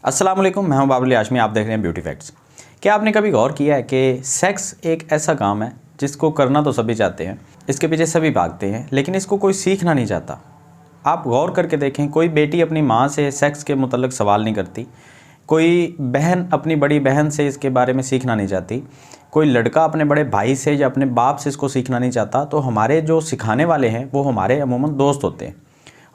अस्सलाम वालेकुम, मैं हूं बाबुल हाशमी। आप देख रहे हैं ब्यूटी फैक्ट्स। क्या आपने कभी गौर किया है कि सेक्स एक ऐसा काम है जिसको करना तो सभी चाहते हैं, इसके पीछे सभी भागते हैं, लेकिन इसको कोई सीखना नहीं चाहता। आप गौर करके देखें, कोई बेटी अपनी माँ से सेक्स के मुतल्लिक सवाल नहीं करती, कोई बहन अपनी बड़ी बहन से इसके बारे में सीखना नहीं चाहती, कोई लड़का अपने बड़े भाई से या अपने बाप से इसको सीखना नहीं चाहता। तो हमारे जो सिखाने वाले हैं वो हमारे अमूमन दोस्त होते हैं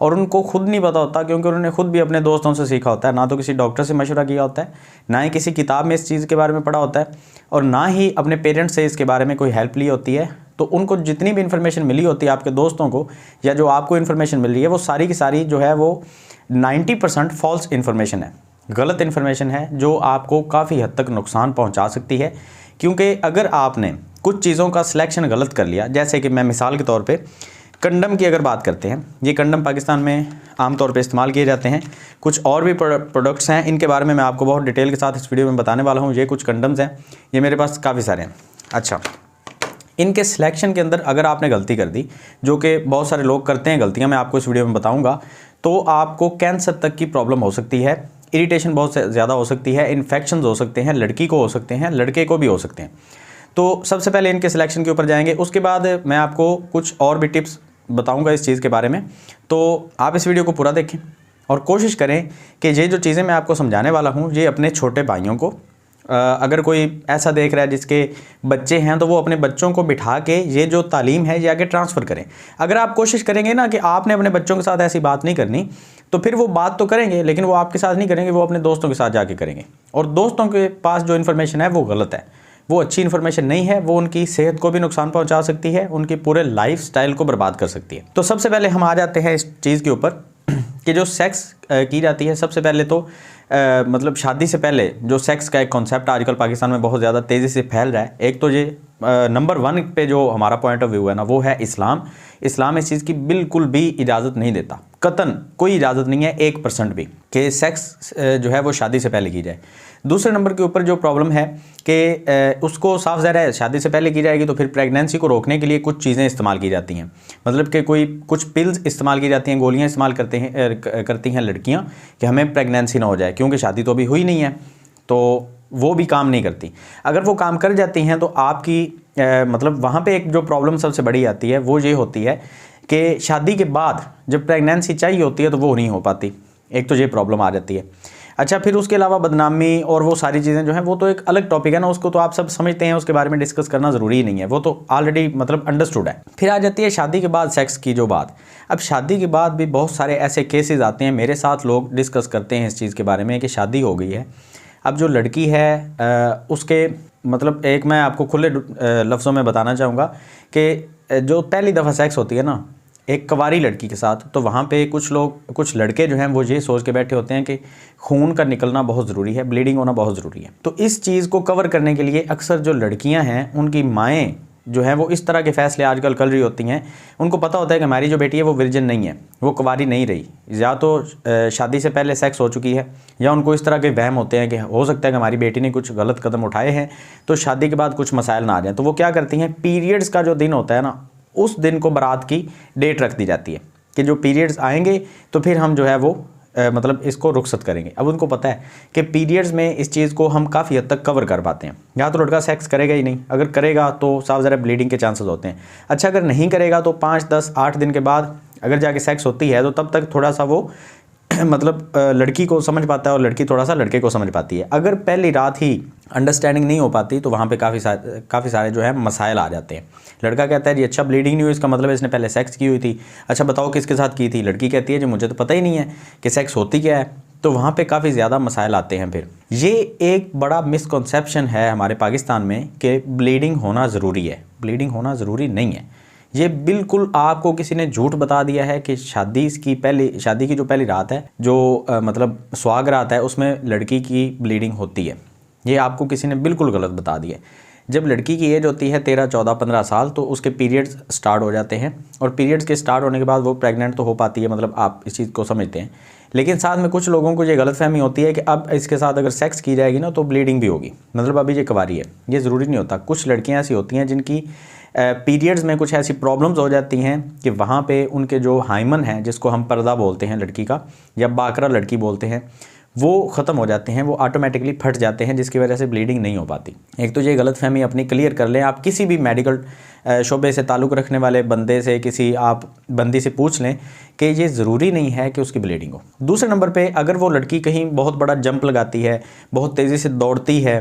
और उनको खुद नहीं पता होता, क्योंकि उन्होंने खुद भी अपने दोस्तों से सीखा होता है। ना तो किसी डॉक्टर से मशवरा किया होता है, ना ही किसी किताब में इस चीज़ के बारे में पढ़ा होता है, और ना ही अपने पेरेंट्स से इसके बारे में कोई हेल्प ली होती है। तो उनको जितनी भी इन्फॉर्मेशन मिली होती है आपके दोस्तों को, या जो आपको इन्फॉर्मेशन मिल रही है, वो सारी की सारी जो है वो 90% फॉल्स इन्फॉर्मेशन है, गलत इन्फॉर्मेशन है, जो आपको काफ़ी हद तक नुकसान पहुँचा सकती है। क्योंकि अगर आपने कुछ चीज़ों का सिलेक्शन गलत कर लिया, जैसे कि मैं मिसाल के तौर पे कंडम की अगर बात करते हैं, ये कंडम पाकिस्तान में आमतौर पे इस्तेमाल किए जाते हैं। कुछ और भी प्रोडक्ट्स हैं, इनके बारे में मैं आपको बहुत डिटेल के साथ इस वीडियो में बताने वाला हूँ। ये कुछ कंडम्स हैं, ये मेरे पास काफ़ी सारे हैं। अच्छा, इनके सिलेक्शन के अंदर अगर आपने गलती कर दी, जो कि बहुत सारे लोग करते हैं गलतियाँ, मैं आपको इस वीडियो में बताऊँगा, तो आपको कैंसर तक की प्रॉब्लम हो सकती है, इरिटेशन बहुत ज़्यादा हो सकती है, इन्फेक्शन हो सकते हैं, लड़की को हो सकते हैं, लड़के को भी हो सकते हैं। तो सबसे पहले इनके सिलेक्शन के ऊपर जाएंगे, उसके बाद मैं आपको कुछ और भी टिप्स बताऊंगा इस चीज़ के बारे में। तो आप इस वीडियो को पूरा देखें और कोशिश करें कि ये जो चीज़ें मैं आपको समझाने वाला हूँ, ये अपने छोटे भाइयों को, अगर कोई ऐसा देख रहा है जिसके बच्चे हैं, तो वो अपने बच्चों को बिठा के ये जो तालीम है ये आगे ट्रांसफ़र करें। अगर आप कोशिश करेंगे ना कि आपने अपने बच्चों के साथ ऐसी बात नहीं करनी, तो फिर वो बात तो करेंगे, लेकिन वो आपके साथ नहीं करेंगे, वो अपने दोस्तों के साथ जाके करेंगे। और दोस्तों के पास जो इन्फॉर्मेशन है वो गलत है, वो अच्छी इन्फॉर्मेशन नहीं है, वो उनकी सेहत को भी नुकसान पहुंचा सकती है, उनकी पूरे लाइफ स्टाइल को बर्बाद कर सकती है। तो सबसे पहले हम आ जाते हैं इस चीज़ के ऊपर कि जो सेक्स की जाती है, सबसे पहले तो मतलब शादी से पहले जो सेक्स का एक कॉन्सेप्ट आजकल पाकिस्तान में बहुत ज़्यादा तेज़ी से फैल रहा है। एक तो ये नंबर 1 पे जो हमारा पॉइंट ऑफ व्यू है ना, वो है इस्लाम। इस्लाम इस चीज़ की बिल्कुल भी इजाज़त नहीं देता, कतन कोई इजाज़त नहीं है 1% भी, कि सेक्स जो है वो शादी से पहले की जाए। दूसरे नंबर के ऊपर जो प्रॉब्लम है कि उसको साफ ज़ाहिर है शादी से पहले की जाएगी, तो फिर प्रेगनेंसी को रोकने के लिए कुछ चीज़ें इस्तेमाल की जाती हैं। मतलब कि कुछ पिल्स इस्तेमाल की जाती हैं, गोलियां इस्तेमाल करती हैं लड़कियां कि हमें प्रेगनेंसी ना हो जाए, क्योंकि शादी तो अभी हुई नहीं है, तो वो भी काम नहीं करती। अगर वो काम कर जाती हैं तो आपकी मतलब वहाँ पे एक जो प्रॉब्लम सबसे बड़ी आती है वो ये होती है कि शादी के बाद जब प्रेगनेंसी चाहिए होती है तो वो नहीं हो पाती। एक तो ये प्रॉब्लम आ जाती है। अच्छा, फिर उसके अलावा बदनामी और वो सारी चीज़ें जो हैं वो तो एक अलग टॉपिक है ना, उसको तो आप सब समझते हैं, उसके बारे में डिस्कस करना ज़रूरी ही नहीं है, वो तो ऑलरेडी मतलब अंडरस्टूड है। फिर आ जाती है शादी के बाद सेक्स की जो बात। अब शादी के बाद भी बहुत सारे ऐसे केसेस आते हैं, मेरे साथ लोग डिस्कस करते हैं इस चीज़ के बारे में कि शादी हो गई है, अब जो लड़की है उसके मतलब एक मैं आपको खुले लफ्ज़ों में बताना चाहूँगा कि जो पहली दफ़ा सेक्स होती है ना एक कुंवारी लड़की के साथ, तो वहाँ पे कुछ लड़के जो हैं वो ये सोच के बैठे होते हैं कि खून का निकलना बहुत ज़रूरी है, ब्लीडिंग होना बहुत ज़रूरी है। तो इस चीज़ को कवर करने के लिए अक्सर जो लड़कियाँ हैं उनकी माएँ जो हैं वो इस तरह के फ़ैसले आजकल कर रही होती हैं। उनको पता होता है कि हमारी जो बेटी है वो वर्जिन नहीं है, वो कुंवारी नहीं रही, या तो शादी से पहले सेक्स हो चुकी है, या उनको इस तरह के वहम होते हैं कि हो सकता है कि हमारी बेटी ने कुछ गलत कदम उठाए हैं तो शादी के बाद कुछ मसाइल ना आ जाए। तो वो क्या करती हैं, पीरियड्स का जो दिन होता है ना, उस दिन को बारात की डेट रख दी जाती है कि जो पीरियड्स आएंगे तो फिर हम जो है वो मतलब इसको रुखसत करेंगे। अब उनको पता है कि पीरियड्स में इस चीज़ को हम काफ़ी हद तक कवर कर पाते हैं। या तो लड़का सेक्स करेगा ही नहीं, अगर करेगा तो साफ ज़रा ब्लीडिंग के चांसेस होते हैं। अच्छा, अगर नहीं करेगा तो 5, 10, 8 दिन के बाद अगर जाके सेक्स होती है तो तब तक थोड़ा सा वो मतलब लड़की को समझ पाता है और लड़की थोड़ा सा लड़के को समझ पाती है। अगर पहली रात ही अंडरस्टैंडिंग नहीं हो पाती तो वहाँ पे काफ़ी सारे जो है मसाइल आ जाते हैं। लड़का कहता है जी अच्छा ब्लीडिंग नहीं हुई, इसका मतलब इसने पहले सेक्स की हुई थी। अच्छा बताओ किसके साथ की थी? लड़की कहती है जी मुझे तो पता ही नहीं है कि सेक्स होती क्या है। तो वहाँ पे काफ़ी ज़्यादा मसाइल आते हैं। फिर ये एक बड़ा मिसकॉन्सेप्शन है हमारे पाकिस्तान में कि ब्लीडिंग होना ज़रूरी है। ब्लीडिंग होना ज़रूरी नहीं है। ये बिल्कुल आपको किसी ने झूठ बता दिया है कि शादी की जो पहली रात है, जो मतलब सुहाग रात है, उसमें लड़की की ब्लीडिंग होती है। ये आपको किसी ने बिल्कुल गलत बता दिया है। जब लड़की की एज होती है 13, 14, 15 साल, तो उसके पीरियड्स स्टार्ट हो जाते हैं, और पीरियड्स के स्टार्ट होने के बाद वो प्रेग्नेंट तो हो पाती है, मतलब आप इस चीज़ को समझते हैं। लेकिन साथ में कुछ लोगों को ये गलतफहमी होती है कि अब इसके साथ अगर सेक्स की जाएगी ना तो ब्लीडिंग भी होगी, मतलब अभी ये कुंवारी है। ये ज़रूरी नहीं होता। कुछ लड़कियाँ ऐसी होती हैं जिनकी पीरियड्स में कुछ ऐसी प्रॉब्लम्स हो जाती हैं कि वहाँ पे उनके जो हाइमन हैं, जिसको हम पर्दा बोलते हैं लड़की का, या बाकरा लड़की बोलते हैं, वो ख़त्म हो जाते हैं, वो ऑटोमेटिकली फट जाते हैं, जिसकी वजह से ब्लीडिंग नहीं हो पाती। एक तो ये गलतफहमी अपनी क्लियर कर लें, आप किसी भी मेडिकल शोबे से ताल्लुक़ रखने वाले बंदे से, किसी आप बंदी से पूछ लें कि ये ज़रूरी नहीं है कि उसकी ब्लीडिंग हो। दूसरे नंबर पे अगर वो लड़की कहीं बहुत बड़ा जंप लगाती है, बहुत तेज़ी से दौड़ती है,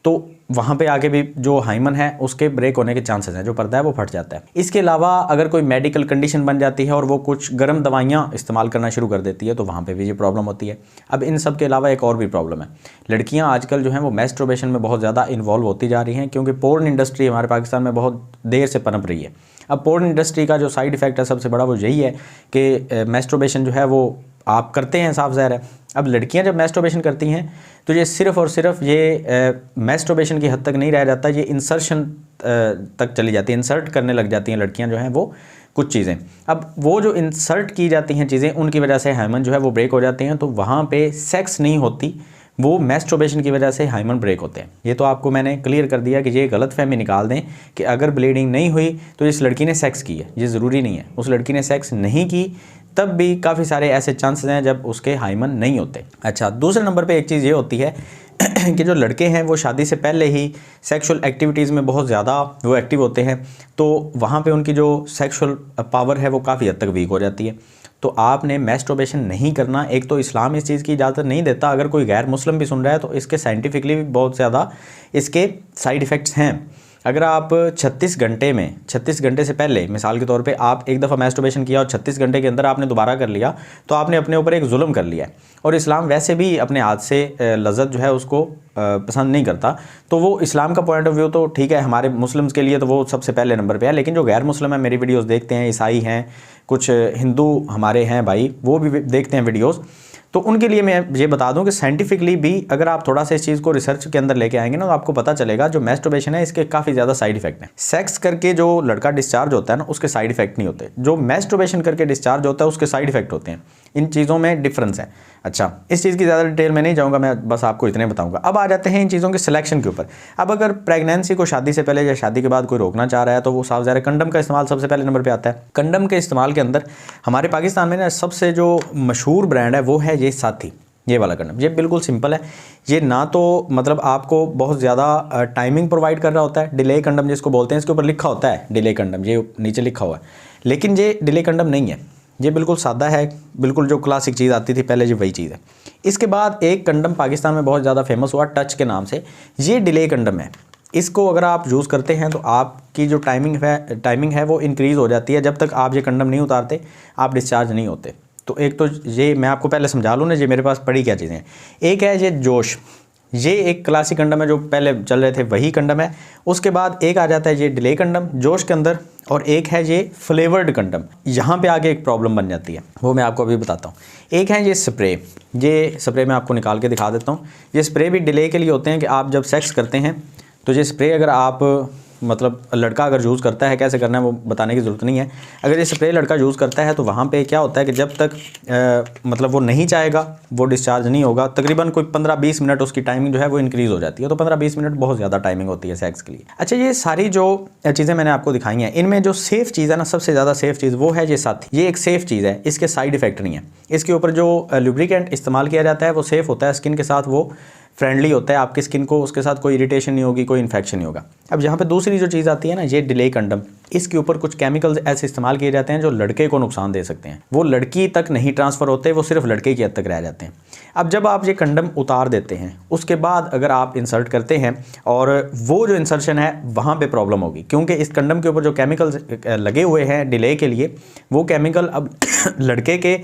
तो वहाँ पे आके भी जो हाइमन है उसके ब्रेक होने के चांसेस हैं, जो पर्दा है वो फट जाता है। इसके अलावा अगर कोई मेडिकल कंडीशन बन जाती है और वो कुछ गर्म दवाइयाँ इस्तेमाल करना शुरू कर देती है, तो वहाँ पे भी ये प्रॉब्लम होती है। अब इन सब के अलावा एक और भी प्रॉब्लम है, लड़कियाँ आजकल जो हैं वो मैस्टरबेशन में बहुत ज़्यादा इन्वॉल्व होती जा रही हैं, क्योंकि पोर्न इंडस्ट्री हमारे पाकिस्तान में बहुत देर से पनप रही है। अब पोर्न इंडस्ट्री का जो साइड इफ़ेक्ट है सबसे बड़ा वो यही है कि मैस्टरबेशन जो है वो आप करते हैं, साफ ज़ाहिर है। अब लड़कियां जब मैस्टरबेशन करती हैं तो ये सिर्फ़ और सिर्फ ये मैस्टरबेशन की हद तक नहीं रह जाता, ये इंसर्शन तक चली जाती है, इंसर्ट करने लग जाती हैं लड़कियां जो हैं वो कुछ चीज़ें। अब वो जो इंसर्ट की जाती हैं चीज़ें, उनकी वजह से हाइमन जो है वो ब्रेक हो जाते हैं, तो वहाँ पे सेक्स नहीं होती, वो मैस्टरबेशन की वजह से हाइमन ब्रेक होते हैं। ये तो आपको मैंने क्लियर कर दिया कि ये गलतफहमी निकाल दें कि अगर ब्लीडिंग नहीं हुई तो इस लड़की ने सेक्स की है, ये ज़रूरी नहीं है। उस लड़की ने सेक्स नहीं की तब भी काफ़ी सारे ऐसे चांसेस हैं जब उसके हाइमन नहीं होते। अच्छा, दूसरे नंबर पे एक चीज़ ये होती है कि जो लड़के हैं वो शादी से पहले ही सेक्सुअल एक्टिविटीज़ में बहुत ज़्यादा वो एक्टिव होते हैं, तो वहाँ पे उनकी जो सेक्सुअल पावर है वो काफ़ी हद तक वीक हो जाती है। तो आपने मैस्टरबेशन नहीं करना। एक तो इस्लाम इस चीज़ की इजाज़त नहीं देता, अगर कोई गैर मुस्लिम भी सुन रहा है तो इसके साइंटिफिकली भी बहुत ज़्यादा इसके साइड इफ़ेक्ट्स हैं। अगर आप 36 घंटे से पहले, मिसाल के तौर पे आप एक दफ़ा मैस्टरबेशन किया और 36 घंटे के अंदर आपने दोबारा कर लिया, तो आपने अपने ऊपर एक जुल्म कर लिया है। और इस्लाम वैसे भी अपने हाथ से लज़्ज़त जो है उसको पसंद नहीं करता। तो वो इस्लाम का पॉइंट ऑफ व्यू तो ठीक है, हमारे मुस्लिम्स के लिए तो वो सबसे पहले नंबर पे है। लेकिन जो गैर मुस्लिम है, मेरी वीडियोस देखते हैं, ईसाई हैं, कुछ हिंदू हमारे हैं भाई, वो भी देखते हैं वीडियोस, तो उनके लिए मैं ये बता दूं कि साइंटिफिकली भी अगर आप थोड़ा सा इस चीज़ को रिसर्च के अंदर लेके आएंगे ना, तो आपको पता चलेगा जो मैस्टरबेशन है इसके काफ़ी ज़्यादा साइड इफेक्ट हैं। सेक्स करके जो लड़का डिस्चार्ज होता है ना, उसके साइड इफेक्ट नहीं होते। जो मैस्टरबेशन करके डिस्चार्ज होता है उसके साइड इफेक्ट होते हैं। इन चीज़ों में डिफरेंस है। अच्छा, इस चीज़ की ज़्यादा डिटेल में नहीं जाऊँगा, मैं बस आपको इतने बताऊँगा। अब आ जाते हैं इन चीज़ों के सिलेक्शन के ऊपर। अब अगर प्रेगनेंसी को शादी से पहले या शादी के बाद कोई रोकना चाह रहा है, तो वो साफ ज़ाहिर कंडम का इस्तेमाल सबसे पहले नंबर पर आता है। कंडम के इस्तेमाल के अंदर हमारे पाकिस्तान में ना सबसे जो मशहूर ब्रांड है वो है ये साथी, ये वाला कंडम। ये बिल्कुल सिंपल है, ये ना तो मतलब आपको बहुत ज़्यादा टाइमिंग प्रोवाइड कर रहा होता है, डिले कंडम जिसको बोलते हैं, इसके ऊपर लिखा होता है डिले कंडम, ये नीचे लिखा हुआ है, लेकिन ये डिले कंडम नहीं है, ये बिल्कुल सादा है, बिल्कुल जो क्लासिक चीज़ आती थी पहले, ये वही चीज़ है। इसके बाद एक कंडम पाकिस्तान में बहुत ज़्यादा फेमस हुआ टच के नाम से, ये डिले कंडम है। इसको अगर आप यूज़ करते हैं तो आपकी जो टाइमिंग है वो इंक्रीज़ हो जाती है। जब तक आप ये कंडम नहीं उतारते आप डिस्चार्ज नहीं होते। तो एक तो ये मैं आपको पहले समझा लूँ ना, ये मेरे पास पड़ी क्या चीज़ें हैं। एक है ये जोश, ये एक क्लासिक कंडम है जो पहले चल रहे थे, वही कंडम है। उसके बाद एक आ जाता है ये डिले कंडम जोश के अंदर, और एक है ये फ्लेवर्ड कंडम। यहाँ पे आगे एक प्रॉब्लम बन जाती है, वो मैं आपको अभी बताता हूँ। एक है ये स्प्रे मैं आपको निकाल के दिखा देता हूँ। ये स्प्रे भी डिले के लिए होते हैं कि आप जब सेक्स करते हैं तो ये स्प्रे अगर आप मतलब लड़का अगर यूज़ करता है, कैसे करना है वो बताने की ज़रूरत नहीं है। अगर ये स्प्रे लड़का यूज़ करता है तो वहाँ पे क्या होता है कि जब तक मतलब वो नहीं चाहेगा वो डिस्चार्ज नहीं होगा। तकरीबन कोई 15-20 मिनट उसकी टाइमिंग जो है वो इंक्रीज़ हो जाती है। तो 15-20 मिनट बहुत ज़्यादा टाइमिंग होती है सेक्स के लिए। अच्छा, ये सारी जो चीज़ें मैंने आपको दिखाई हैं, इनमें जो सेफ़ चीज़ है ना, सबसे ज़्यादा सेफ़ चीज़ वो है ये साथी। ये एक सेफ़ चीज़ है, इसके साइड इफ़ेक्ट नहीं है। इसके ऊपर जो लुब्रिकेंट इस्तेमाल किया जाता है वो सेफ़ होता है, स्किन के साथ वो फ्रेंडली होता है, आपकी स्किन को उसके साथ कोई इरिटेशन नहीं होगी, कोई इन्फेक्शन नहीं होगा। अब यहाँ पे दूसरी जो चीज़ आती है ना, ये डिले कंडम, इसके ऊपर कुछ केमिकल्स ऐसे इस्तेमाल किए जाते हैं जो लड़के को नुकसान दे सकते हैं। वो लड़की तक नहीं ट्रांसफ़र होते, वो सिर्फ लड़के की हद तक रह जाते हैं। अब जब आप ये कंडम उतार देते हैं उसके बाद अगर आप इंसर्ट करते हैं और वो जो इंसर्शन है वहाँ पर प्रॉब्लम होगी, क्योंकि इस कंडम के ऊपर जो केमिकल्स लगे हुए हैं डिले के लिए, वो केमिकल अब लड़के के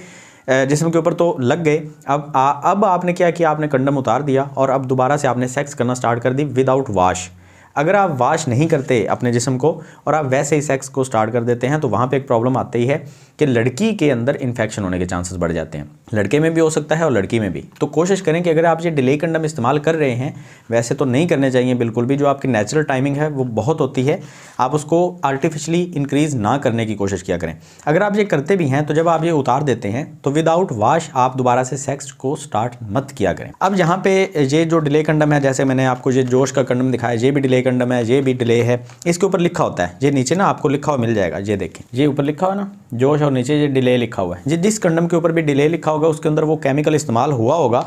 जिस्म के ऊपर तो लग गए। अब आपने क्या किया, आपने कंडम उतार दिया और अब दोबारा से आपने सेक्स करना स्टार्ट कर दी विदाउट वाश। अगर आप वाश नहीं करते अपने जिस्म को और आप वैसे ही सेक्स को स्टार्ट कर देते हैं तो वहाँ पे एक प्रॉब्लम आती ही है कि लड़की के अंदर इन्फेक्शन होने के चांसेस बढ़ जाते हैं। लड़के में भी हो सकता है और लड़की में भी। तो कोशिश करें कि अगर आप ये डिले कंडम इस्तेमाल कर रहे हैं, वैसे तो नहीं करने चाहिए बिल्कुल भी, जो आपकी नेचुरल टाइमिंग है वो बहुत होती है, आप उसको आर्टिफिशली इंक्रीज़ ना करने की कोशिश किया करें। अगर आप ये करते भी हैं तो जब आप ये उतार देते हैं तो विदाउट वाश आप दोबारा से सेक्स को स्टार्ट मत किया करें। अब यहाँ पे ये जो डिले कंडम है, जैसे मैंने आपको ये जोश का कंडम दिखाया, ये भी डिले कंडम है, ये भी डिले है। इसके ऊपर लिखा होता है, ये नीचे ना आपको लिखा हुआ मिल जाएगा, ये देखें, ये ऊपर लिखा हुआ ना जोश और नीचे ये डिले लिखा हुआ है। जिस कंडम के ऊपर भी डिले लिखा होगा उसके अंदर वो केमिकल इस्तेमाल हुआ होगा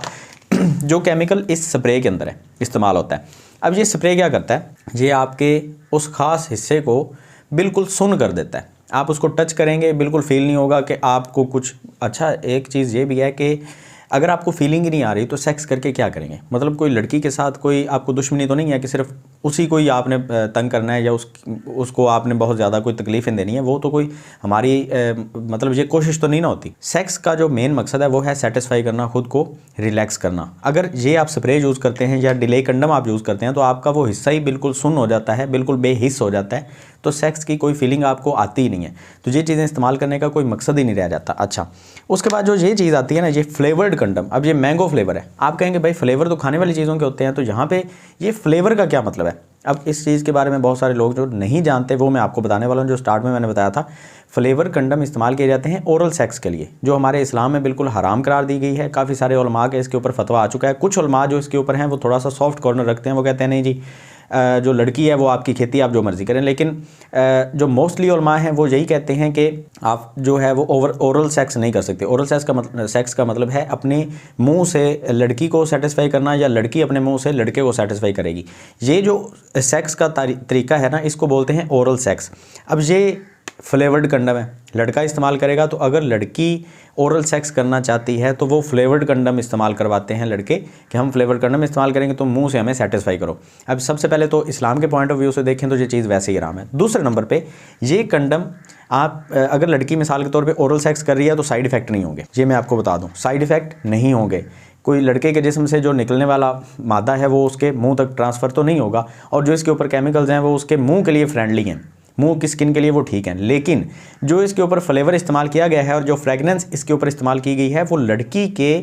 जो केमिकल इस स्प्रे के अंदर है इस्तेमाल होता है। अब ये स्प्रे क्या करता है, ये आपके उस ख़ास हिस्से को बिल्कुल सुन्न कर देता है। आप उसको टच करेंगे बिल्कुल फील नहीं होगा कि आपको कुछ। अच्छा, एक चीज़ ये भी है कि अगर आपको फीलिंग ही नहीं आ रही तो सेक्स करके क्या करेंगे? मतलब कोई लड़की के साथ कोई आपको दुश्मनी तो नहीं है कि सिर्फ उसी को ही आपने तंग करना है या उसको आपने बहुत ज़्यादा कोई तकलीफ़ें देनी है, वो तो कोई हमारी मतलब ये कोशिश तो नहीं ना होती। सेक्स का जो मेन मकसद है वो है सेटिस्फाई करना, खुद को रिलैक्स करना। अगर ये आप स्प्रे यूज़ करते हैं या डिले कंडम आप यूज़ करते हैं तो आपका वो हिस्सा ही बिल्कुल सुन्न हो जाता है, बिल्कुल बेहिस हो जाता है, तो सेक्स की कोई फीलिंग आपको आती ही नहीं है। तो ये चीज़ें इस्तेमाल करने का कोई मकसद ही नहीं रह जाता। अच्छा, उसके बाद जो ये चीज़ आती है ना, ये फ्लेवर्ड कंडम। अब ये मैंगो फ्लेवर है। आप कहेंगे भाई फ्लेवर तो खाने वाली चीज़ों के होते हैं, तो यहाँ पे ये फ्लेवर का क्या मतलब है? अब इस चीज़ के बारे में बहुत सारे लोग जो नहीं जानते वो मैं आपको बताने वाला हूँ। जो स्टार्ट में मैंने बताया था, फ्लेवर कंडम इस्तेमाल किए जाते हैं ओरल सेक्स के लिए, जो हमारे इस्लाम में बिल्कुल हराम करार दी गई है। काफ़ी सारे उलमा के इसके ऊपर फतवा आ चुका है। कुछ उलमा जो इसके ऊपर हैं वो थोड़ा सा सॉफ्ट कॉर्नर रखते हैं, वो कहते हैं नहीं जी, जो लड़की है वो आपकी खेती, आप जो मर्ज़ी करें। लेकिन जो मोस्टली उलमा हैं वो यही कहते हैं कि आप जो है वो ओरल सेक्स नहीं कर सकते। ओरल सेक्स का मतलब है अपने मुंह से लड़की को सेटिस्फाई करना या लड़की अपने मुंह से लड़के को सेटिस्फाई करेगी। ये जो सेक्स का तरीका है ना, इसको बोलते हैं ओरल सेक्स। अब ये फ्लेवर्ड कंडम है, लड़का इस्तेमाल करेगा, तो अगर लड़की ओरल सेक्स करना चाहती है तो वो फ्लेवर्ड कंडम इस्तेमाल करवाते हैं लड़के कि हम फ्लेवर्ड कंडम इस्तेमाल करेंगे तो मुंह से हमें सेटिस्फाई करो। अब सबसे पहले तो इस्लाम के पॉइंट ऑफ व्यू से देखें तो ये चीज़ वैसे ही हराम है। दूसरे नंबर पे ये कंडम आप अगर लड़की मिसाल के तौर पे ओरल सेक्स कर रही है तो साइड इफ़ेक्ट नहीं होंगे, ये मैं आपको बता दूँ, साइड इफ़ेक्ट नहीं होंगे। कोई लड़के के जिस्म से जो निकलने वाला मादा है वो उसके मुँह तक ट्रांसफ़र तो नहीं होगा, और जो इसके ऊपर केमिकल्स हैं वो उसके मुँह के लिए फ्रेंडली हैं, मुंह की स्किन के लिए वो ठीक है। लेकिन जो इसके ऊपर फ्लेवर इस्तेमाल किया गया है और जो फ्रेगनेंस इसके ऊपर इस्तेमाल की गई है वो लड़की के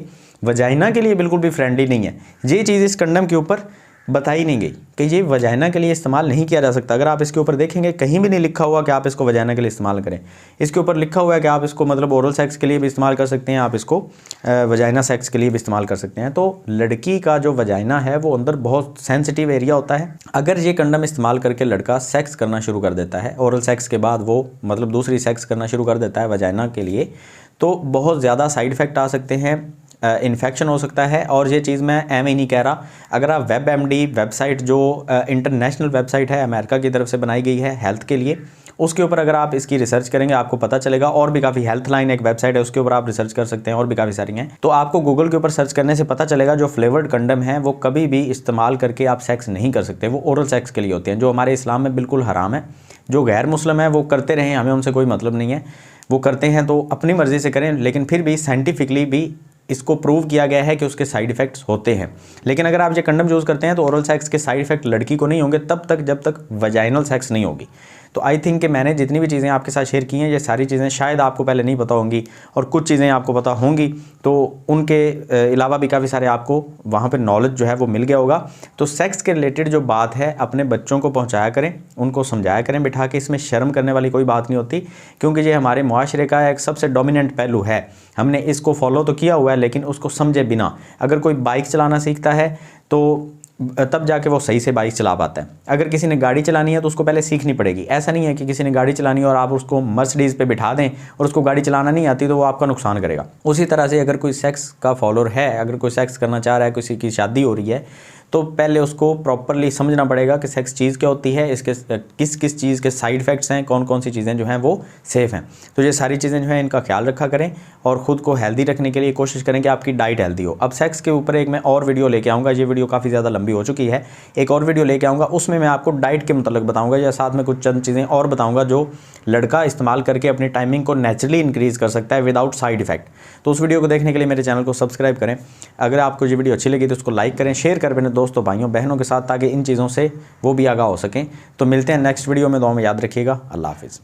वजाइना के लिए बिल्कुल भी फ्रेंडली नहीं है। ये चीज़ इस कंडम के ऊपर बताई नहीं गई कि ये वजाइना के लिए इस्तेमाल नहीं किया जा सकता। अगर आप इसके ऊपर देखेंगे कहीं भी नहीं लिखा हुआ कि आप इसको वजाइना के लिए इस्तेमाल करें। इसके ऊपर लिखा हुआ है कि आप इसको मतलब ओरल सेक्स के लिए भी इस्तेमाल कर सकते हैं, आप इसको वजाइना सेक्स के लिए भी इस्तेमाल कर सकते हैं। तो लड़की का जो वजाइना है वो अंदर बहुत सेंसिटिव एरिया होता है। अगर ये कंडम इस्तेमाल करके लड़का सेक्स करना शुरू कर देता है, ओरल सेक्स के बाद वो मतलब दूसरी सेक्स करना शुरू कर देता है वजाइना के लिए, तो बहुत ज़्यादा साइड इफ़ेक्ट आ सकते हैं, इन्फेक्शन हो सकता है। और ये चीज़ मैं एम ही नहीं कह रहा, अगर आप WebMD वेबसाइट जो इंटरनेशनल वेबसाइट है, अमेरिका की तरफ से बनाई गई है हेल्थ के लिए, उसके ऊपर अगर आप इसकी रिसर्च करेंगे आपको पता चलेगा। और भी काफ़ी हेल्थ लाइन एक वेबसाइट है, उसके ऊपर आप रिसर्च कर सकते हैं, और भी काफ़ी सारी हैं। तो आपको गूगल के ऊपर सर्च करने से पता चलेगा जो फ्लेवर्ड कंडम है वो कभी भी इस्तेमाल करके आप सेक्स नहीं कर सकते, वो ओरल सेक्स के लिए होते हैं, जो हमारे इस्लाम में बिल्कुल हराम है। जो गैर मुस्लिम है वो करते रहें, हमें उनसे कोई मतलब नहीं है, वो करते हैं तो अपनी मर्ज़ी से करें, लेकिन फिर भी साइंटिफिकली भी इसको प्रूव किया गया है कि उसके साइड इफ़ेक्ट्स होते हैं। लेकिन अगर आप ये कंडम यूज़ करते हैं तो ओरल सेक्स के साइड इफ़ेक्ट लड़की को नहीं होंगे तब तक जब तक वजाइनल सेक्स नहीं होगी। तो आई थिंक कि मैंने जितनी भी चीज़ें आपके साथ शेयर की हैं ये सारी चीज़ें शायद आपको पहले नहीं पता होंगी, और कुछ चीज़ें आपको पता होंगी तो उनके अलावा भी काफ़ी सारे आपको वहाँ पे नॉलेज जो है वो मिल गया होगा। तो सेक्स के रिलेटेड जो बात है अपने बच्चों को पहुँचाया करें, उनको समझाया करें बिठा के। इसमें शर्म करने वाली कोई बात नहीं होती, क्योंकि ये हमारे मुआशरे का एक सबसे डोमिनेंट पहलू है। हमने इसको फॉलो तो किया हुआ है लेकिन उसको समझे बिना। अगर कोई बाइक चलाना सीखता है तो तब जाके वो सही से बाइक चला पाता है। अगर किसी ने गाड़ी चलानी है तो उसको पहले सीखनी पड़ेगी। ऐसा नहीं है कि किसी ने गाड़ी चलानी है और आप उसको मर्सिडीज़ पे बिठा दें और उसको गाड़ी चलाना नहीं आती तो वो आपका नुकसान करेगा। उसी तरह से अगर कोई सेक्स का फॉलोअर है, अगर कोई सेक्स करना चाह रहा है, किसी की शादी हो रही है, तो पहले उसको प्रॉपरली समझना पड़ेगा कि सेक्स चीज़ क्या होती है, इसके किस किस चीज़ के साइड इफ़ेक्ट्स हैं, कौन कौन सी चीज़ें जो हैं वो सेफ़ हैं। तो ये सारी चीज़ें जो हैं इनका ख्याल रखा करें और ख़ुद को हेल्दी रखने के लिए कोशिश करें कि आपकी डाइट हेल्दी हो। अब सेक्स के ऊपर एक मैं और वीडियो लेके आऊँगा, ये वीडियो काफ़ी ज़्यादा लंबी हो चुकी है, एक और वीडियो लेके आऊँगा, उसमें मैं आपको डाइट के मतलब बताऊँगा या साथ में कुछ चंद चीज़ें और बताऊँगा जो लड़का इस्तेमाल करके अपनी टाइमिंग को नेचुरली इंक्रीज़ कर सकता है विदाउट साइड इफ़ेक्ट। तो उस वीडियो को देखने के लिए मेरे चैनल को सब्सक्राइब करें। अगर आपको ये वीडियो अच्छी लगी तो उसको लाइक करें, शेयर करें अपने दोस्तों भाइयों बहनों के साथ, ताकि इन चीज़ों से वो भी आगाह हो सकें। तो मिलते हैं नेक्स्ट वीडियो में, दुआ में याद रखिएगा। अल्लाह हाफ़िज़।